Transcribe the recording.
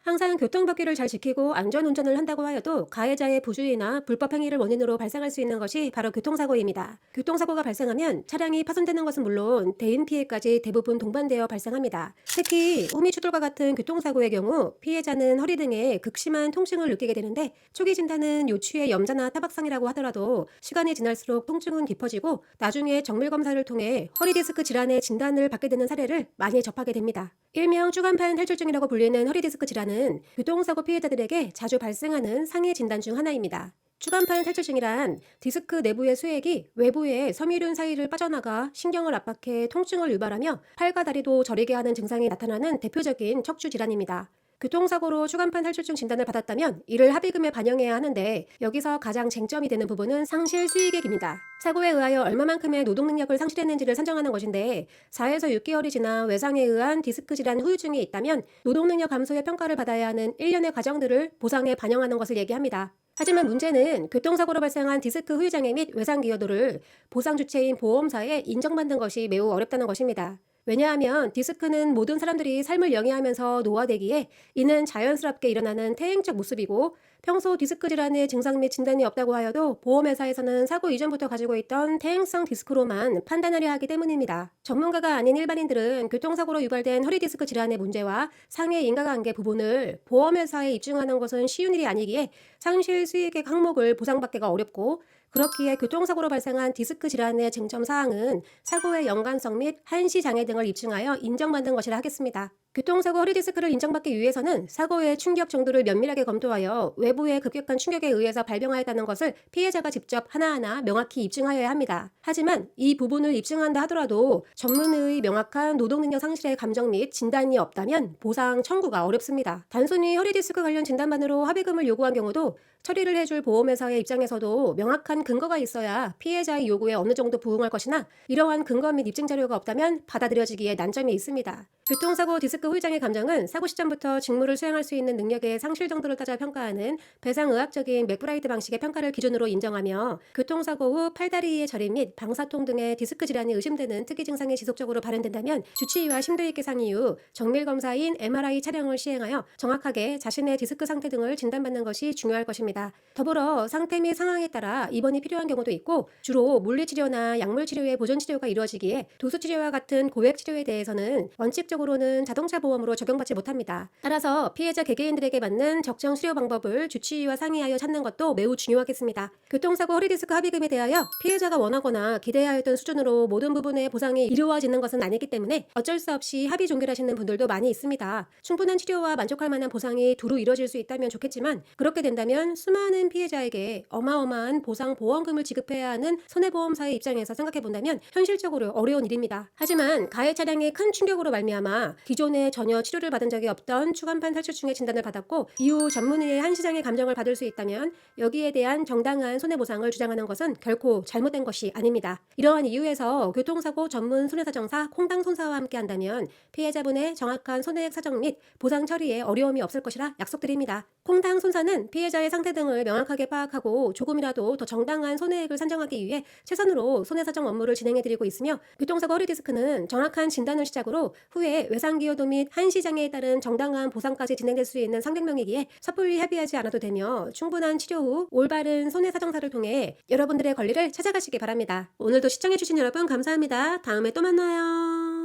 항상 교통법규를 잘 지키고 안전운전을 한다고 하여도 가해자의 부주의나 불법 행위를 원인으로 발생할 수 있는 것이 바로 교통사고입니다. 교통사고가 발생하면 차량이 파손되는 것은 물론 대인 피해까지 대부분 동반되어 발생합니다. 특히 호미추돌과 같은 교통사고의 경우 피해자는 허리 등에 극심한 통증을 느끼게 되는데, 초기 진단은 요추의 염자나 타박상이라고 하더라도 시간이 지날수록 통증은 깊어지고 나중에 정밀 검사를 통해 허리 디스크 질환의 진단을 받게 되는 사례를 많이 접하게 됩니다. 일명 추간판 탈출증이라고 불리는 허리 디스크 질환은 교통사고 피해자들에게 자주 발생하는 상해 진단 중 하나입니다. 추간판 탈출증이란 디스크 내부의 수액이 외부의 섬유륜 사이를 빠져나가 신경을 압박해 통증을 유발하며 팔과 다리도 저리게 하는 증상이 나타나는 대표적인 척추 질환입니다. 교통사고로 추간판 탈출증 진단을 받았다면 이를 합의금에 반영해야 하는데, 여기서 가장 쟁점이 되는 부분은 상실 수익의 깁니다. 사고에 의하여 얼마만큼의 노동 능력을 상실했는지를 산정하는 것인데, 4에서 6개월이 지나 외상에 의한 디스크 질환 후유증이 있다면 노동 능력 감소의 평가를 받아야 하는 일련의 과정들을 보상에 반영하는 것을 얘기합니다. 하지만 문제는 교통사고로 발생한 디스크 후유장애 및 외상 기여도를 보상 주체인 보험사에 인정받는 것이 매우 어렵다는 것입니다. 왜냐하면 디스크는 모든 사람들이 삶을 영위하면서 노화되기에 이는 자연스럽게 일어나는 퇴행적 모습이고, 평소 디스크 질환의 증상 및 진단이 없다고 하여도 보험회사에서는 사고 이전부터 가지고 있던 퇴행성 디스크로만 판단하려 하기 때문입니다. 전문가가 아닌 일반인들은 교통사고로 유발된 허리 디스크 질환의 문제와 상해 인과관계 부분을 보험회사에 입증하는 것은 쉬운 일이 아니기에 상실 수익액 항목을 보상받기가 어렵고, 그렇기에 교통사고로 발생한 디스크 질환의 쟁점 사항은 사고의 연관성 및 한시 장애 등을 입증하여 인정받는 것이라 하겠습니다. 교통사고 허리 디스크를 인정받기 위해서는 사고의 충격 정도를 면밀하게 검토하여 외부의 급격한 충격에 의해서 발병하였다는 것을 피해자가 직접 하나하나 명확히 입증하여야 합니다. 하지만 이 부분을 입증한다 하더라도 전문의의 명확한 노동능력 상실의 감정 및 진단이 없다면 보상 청구가 어렵습니다. 단순히 허리 디스크 관련 진단만으로 합의금을 요구한 경우도 처리를 해줄 보험회사의 입장에서도 명확한 근거가 있어야 피해자의 요구에 어느 정도 부응할 것이나, 이러한 근거 및 입증 자료가 없다면 받아들여지기에 난점이 있습니다. 교통사고 디스크 후유장애 감정은 사고 시점부터 직무를 수행할 수 있는 능력의 상실 정도를 따져 평가하는 배상의학적인 맥브라이트 방식의 평가를 기준으로 인정하며, 교통사고 후 팔다리의 저림 및 방사통 등의 디스크 질환이 의심되는 특이 증상이 지속적으로 발현된다면 주치의와 심도있게 상의 후 정밀 검사인 MRI 촬영을 시행하여 정확하게 자신의 디스크 상태 등을 진단받는 것이 중요할 것입니다. 더불어 상태 및 상황에 따라 입원이 필요한 경우도 있고, 주로 물리치료나 약물치료의 보존치료가 이루어지기에 도수치료와 같은 고액치료에 대해서는 원칙적으로는 자동차 보험으로 적용받지 못합니다. 따라서 피해자 개개인들에게 맞는 적정 치료 방법을 주치의와 상의하여 찾는 것도 매우 중요하겠습니다. 교통사고 허리디스크 합의금에 대하여 피해자가 원하거나 기대하였던 수준으로 모든 부분의 보상이 이루어지는 것은 아니기 때문에 어쩔 수 없이 합의 종결하시는 분들도 많이 있습니다. 충분한 치료와 만족할 만한 보상이 두루 이루어질 수 있다면 좋겠지만, 그렇게 된다면 수많은 피해자에게 어마어마한 보상 보험금을 지급해야 하는 손해보험사의 입장에서 생각해본다면 현실적으로 어려운 일입니다. 하지만 가해 차량의 큰 충격으로 말미암아 기존에 전혀 치료를 받은 적이 없던 추간판 탈출증의 진단을 받았고, 이후 전문의의 한시장의 감정을 받을 수 있다면 여기에 대한 정당한 손해보상을 주장하는 것은 결코 잘못된 것이 아닙니다. 이러한 이유에서 교통사고 전문 손해사정사 콩당손사와 함께 한다면 피해자분의 정확한 손해액 사정 및 보상 처리에 어려움이 없을 것이라 약속드립니다. 콩당손사는 피해자의 상태 등을 명확하게 파악하고 조금이라도 더 정당한 손해액을 산정하기 위해 최선으로 손해사정 업무를 진행해드리고 있으며, 교통사고 허리디스크는 정확한 진단을 시작으로 후에 외상기여도 및 한시장애에 따른 정당한 보상까지 진행될 수 있는 상병명이기에 섣불리 합의하지 않아도 되며, 충분한 치료 후 올바른 손해사정사를 통해 여러분들의 권리를 찾아가시기 바랍니다. 오늘도 시청해주신 여러분 감사합니다. 다음에 또 만나요.